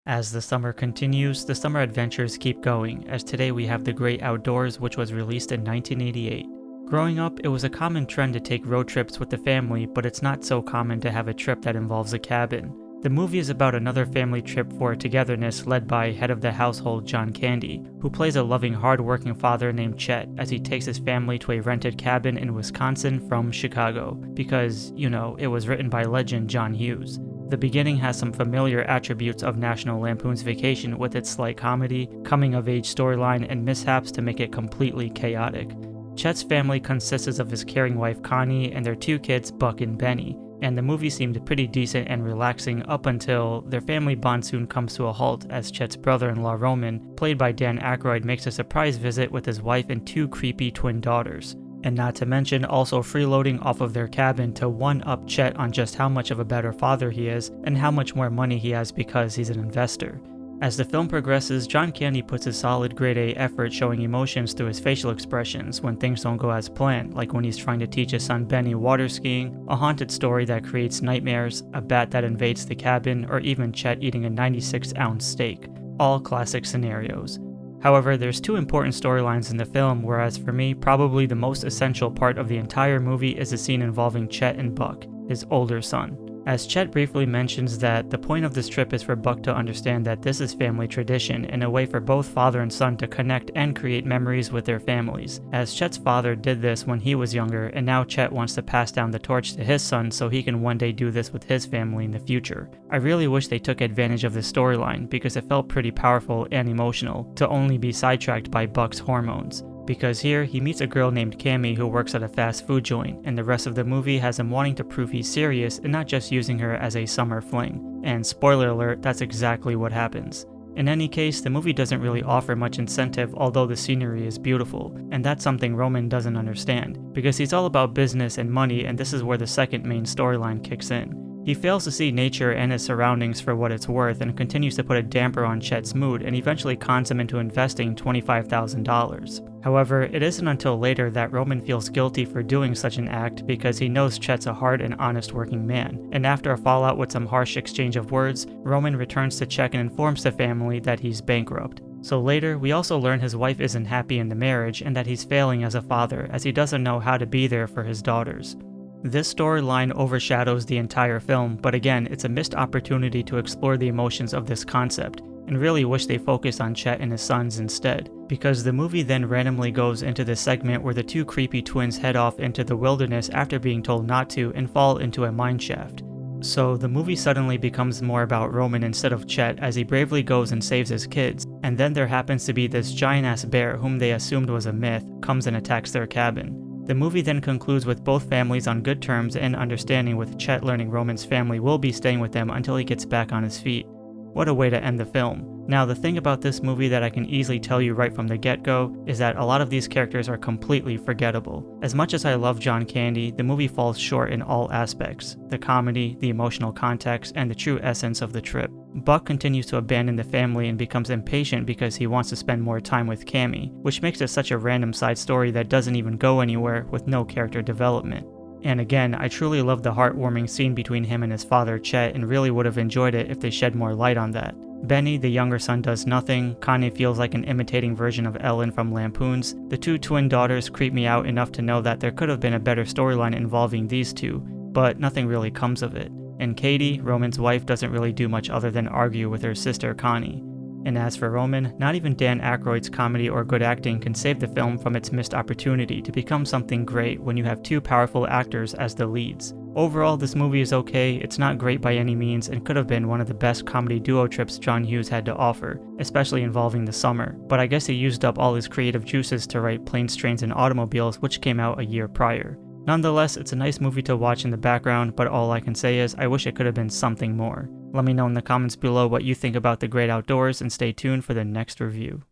As the summer continues, the summer adventures keep going, as today we have The Great Outdoors, which was released in 1988. Growing up, it was a common trend to take road trips with the family, but it's not so common to have a trip that involves a cabin. The movie is about another family trip for togetherness led by head of the household John Candy, who plays a loving, hard-working father named Chet as he takes his family to a rented cabin in Wisconsin from Chicago, because, it was written by legend John Hughes. The beginning has some familiar attributes of National Lampoon's Vacation with its slight comedy, coming-of-age storyline, and mishaps to make it completely chaotic. Chet's family consists of his caring wife Connie and their two kids Buck and Benny, and the movie seemed pretty decent and relaxing up until their family bond soon comes to a halt as Chet's brother-in-law Roman, played by Dan Akroyd, makes a surprise visit with his wife and two creepy twin daughters. And not to mention also freeloading off of their cabin to one-up Chet on just how much of a better father he is and how much more money he has because he's an investor. As the film progresses, John Candy puts a solid grade A effort showing emotions through his facial expressions when things don't go as planned, like when he's trying to teach his son Benny water skiing, a haunted story that creates nightmares, a bat that invades the cabin, or even Chet eating a 96-ounce steak. All classic scenarios. However, there's two important storylines in the film, whereas for me, probably the most essential part of the entire movie is the scene involving Chet and Buck, his older son. As Chet briefly mentions that the point of this trip is for Buck to understand that this is family tradition and a way for both father and son to connect and create memories with their families, as Chet's father did this when he was younger, and now Chet wants to pass down the torch to his son so he can one day do this with his family in the future. I really wish they took advantage of this storyline because it felt pretty powerful and emotional to only be sidetracked by Buck's hormones. Because here, he meets a girl named Cammy who works at a fast food joint, and the rest of the movie has him wanting to prove he's serious and not just using her as a summer fling. And spoiler alert, that's exactly what happens. In any case, the movie doesn't really offer much incentive, although the scenery is beautiful, and that's something Roman doesn't understand, because he's all about business and money, and this is where the second main storyline kicks in. He fails to see nature and his surroundings for what it's worth and continues to put a damper on Chet's mood and eventually cons him into investing $25,000. However, it isn't until later that Roman feels guilty for doing such an act because he knows Chet's a hard and honest working man, and after a fallout with some harsh exchange of words, Roman returns to check and informs the family that he's bankrupt. So later, we also learn his wife isn't happy in the marriage and that he's failing as a father as he doesn't know how to be there for his daughters. This storyline overshadows the entire film, but again, it's a missed opportunity to explore the emotions of this concept, and really wish they focused on Chet and his sons instead, because the movie then randomly goes into this segment where the two creepy twins head off into the wilderness after being told not to and fall into a mine shaft. So the movie suddenly becomes more about Roman instead of Chet as he bravely goes and saves his kids, and then there happens to be this giant-ass bear whom they assumed was a myth, comes and attacks their cabin. The movie then concludes with both families on good terms and understanding, with Chet learning Roman's family will be staying with them until he gets back on his feet. What a way to end the film. Now, the thing about this movie that I can easily tell you right from the get-go is that a lot of these characters are completely forgettable. As much as I love John Candy, the movie falls short in all aspects: the comedy, the emotional context, and the true essence of the trip. Buck continues to abandon the family and becomes impatient because he wants to spend more time with Cammy, which makes it such a random side story that doesn't even go anywhere with no character development. And again, I truly love the heartwarming scene between him and his father Chet and really would have enjoyed it if they shed more light on that. Benny, the younger son, does nothing. Connie feels like an imitating version of Ellen from Lampoon's. The two twin daughters creep me out enough to know that there could have been a better storyline involving these two, but nothing really comes of it. And Katie, Roman's wife, doesn't really do much other than argue with her sister Connie. And as for Roman, not even Dan Akroyd's comedy or good acting can save the film from its missed opportunity to become something great when you have two powerful actors as the leads. Overall, this movie is okay, it's not great by any means, and could have been one of the best comedy duo trips John Hughes had to offer, especially involving the summer, but I guess he used up all his creative juices to write Planes, Trains, and Automobiles, which came out a year prior. Nonetheless, it's a nice movie to watch in the background, but all I can say is I wish it could have been something more. Let me know in the comments below what you think about The Great Outdoors, and stay tuned for the next review.